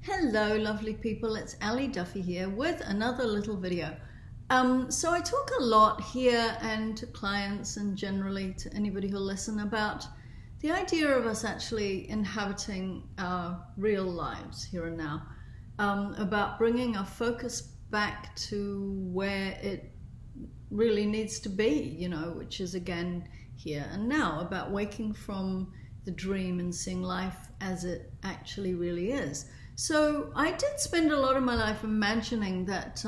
Hello lovely people, it's Ali Duffy here with another little video. So I talk a lot here and to clients and generally to anybody who'll listen about the idea of us actually inhabiting our real lives here and now, about bringing our focus back to where it really needs to be, which is again here and now, about waking from the dream and seeing life as it actually really is. So I did spend a lot of my life imagining that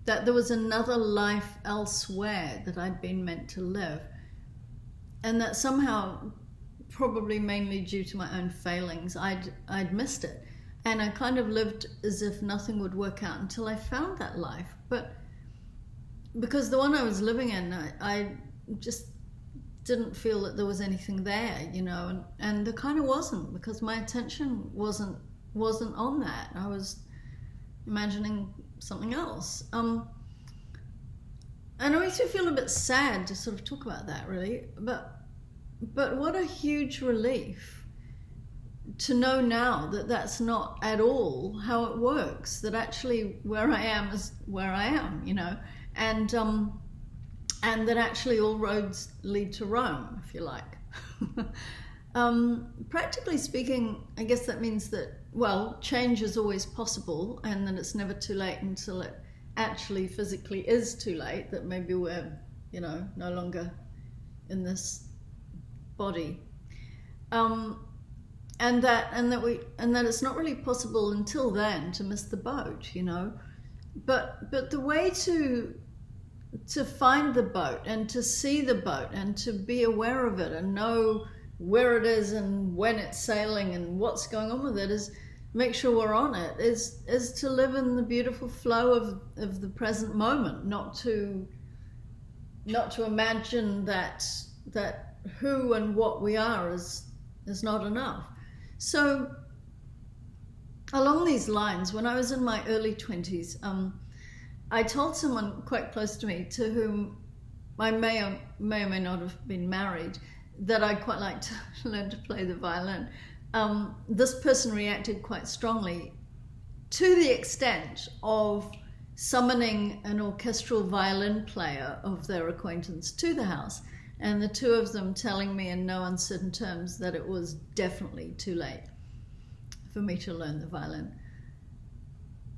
that there was another life elsewhere that I'd been meant to live, and that somehow, probably mainly due to my own failings, I'd missed it, and I kind of lived as if nothing would work out until I found that life. But because the one I was living in, I just didn't feel that there was anything there, and there kind of wasn't, because my attention wasn't on that. I was imagining something else. And it makes me feel a bit sad to sort of talk about that, really. But what a huge relief to know now that that's not at all how it works. That actually where I am is where I am, and that actually all roads lead to Rome, if you like. Practically speaking, I guess that means that, well, change is always possible, and that it's never too late until it actually physically is too late, that maybe we're, no longer in this body. And that it's not really possible until then to miss the boat, But the way to find the boat and to see the boat and to be aware of it and know where it is and when it's sailing and what's going on with it, is make sure we're on it, is to live in the beautiful flow of the present moment, not to imagine that who and what we are is not enough. So along these lines, when I was in my early 20s, I told someone quite close to me, to whom I may or may not have been married, that I'd quite like to learn to play the violin. This person reacted quite strongly, to the extent of summoning an orchestral violin player of their acquaintance to the house, and the two of them telling me in no uncertain terms that it was definitely too late for me to learn the violin.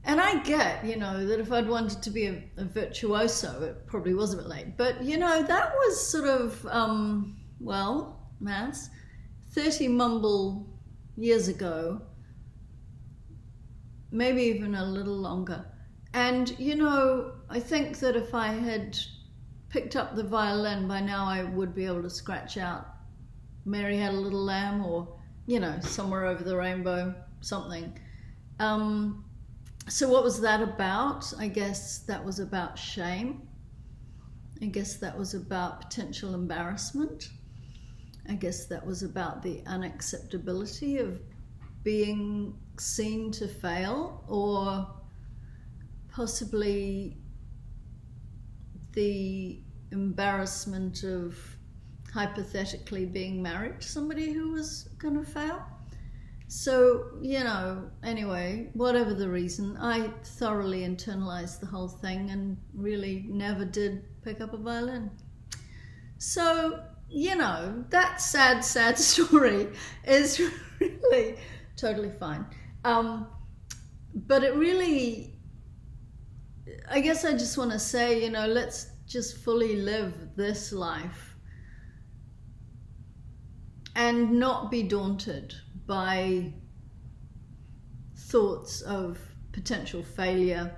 And I get, that if I'd wanted to be a virtuoso, it probably was a bit late. But, that was sort of, maths, 30 mumble years ago, maybe even a little longer. And, I think that if I had picked up the violin, by now I would be able to scratch out Mary Had a Little Lamb, or, Somewhere Over the Rainbow, something. So what was that about? I guess that was about shame. I guess that was about potential embarrassment. I guess that was about the unacceptability of being seen to fail, or possibly the embarrassment of hypothetically being married to somebody who was going to fail. So, anyway, whatever the reason, I thoroughly internalized the whole thing and really never did pick up a violin. So, that sad story is really totally fine. But it really, I guess I just want to say, let's just fully live this life and not be daunted by thoughts of potential failure.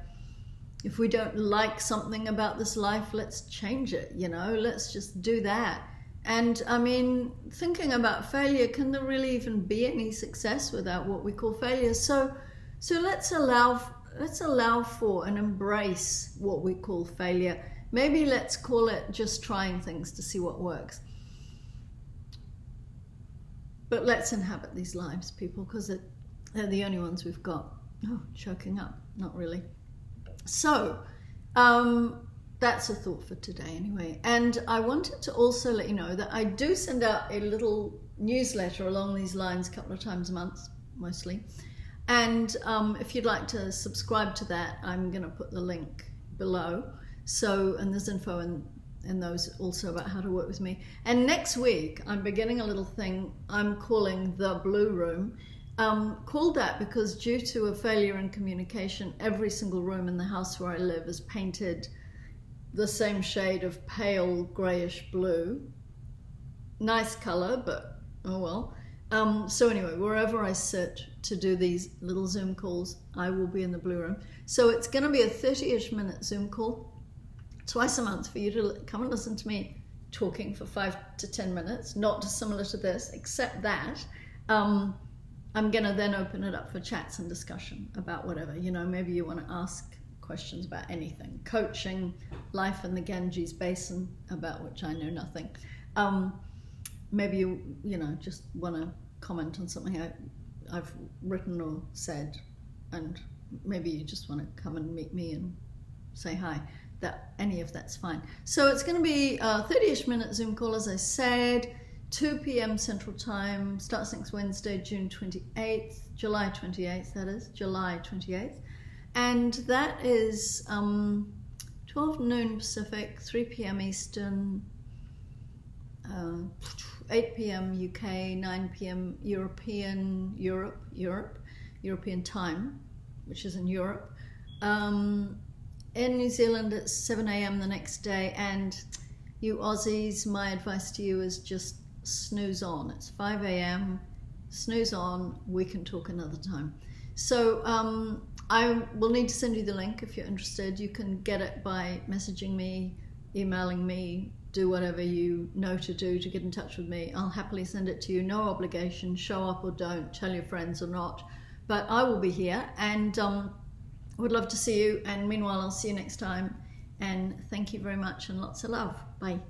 If we don't like something about this life, let's change it, let's just do that. And I mean, thinking about failure, can there really even be any success without what we call failure? So let's allow for and embrace what we call failure. Maybe let's call it just trying things to see what works. But let's inhabit these lives, people, because they're the only ones we've got. Oh, choking up. Not really. So, that's a thought for today anyway. And I wanted to also let you know that I do send out a little newsletter along these lines a couple of times a month, mostly, And if you'd like to subscribe to that, I'm going to put the link below. So, and there's info in those also about how to work with me. And next week, I'm beginning a little thing I'm calling the Blue Room. Called that because due to a failure in communication, every single room in the house where I live is painted the same shade of pale grayish blue. Nice color, but oh well. So anyway, wherever I sit to do these little Zoom calls, I will be in the Blue Room. So it's going to be a 30-ish minute Zoom call twice a month for you to come and listen to me talking for 5 to 10 minutes, not dissimilar to this, except that I'm going to then open it up for chats and discussion about whatever. You know, maybe you want to ask questions about anything. Coaching, life in the Ganges Basin, about which I know nothing. Maybe you know, just want to comment on something I've written or said, and maybe you just want to come and meet me and say hi. That any of that's fine. So it's going to be a 30-ish minute Zoom call, as I said, 2 p.m. Central Time. Starts next Wednesday, July 28th. That is July 28th, and that is 12 noon Pacific, 3 p.m. Eastern. 8 p.m. UK, 9 p.m. European time, which is in Europe. In New Zealand, it's 7 a.m. the next day, and you Aussies, my advice to you is just snooze on. It's 5 a.m., snooze on, we can talk another time. So I will need to send you the link if you're interested. You can get it by messaging me, emailing me, do whatever you know to do to get in touch with me. I'll happily send it to you, no obligation, show up or don't, tell your friends or not, but I will be here, and would love to see you, and meanwhile I'll see you next time, and thank you very much and lots of love. Bye.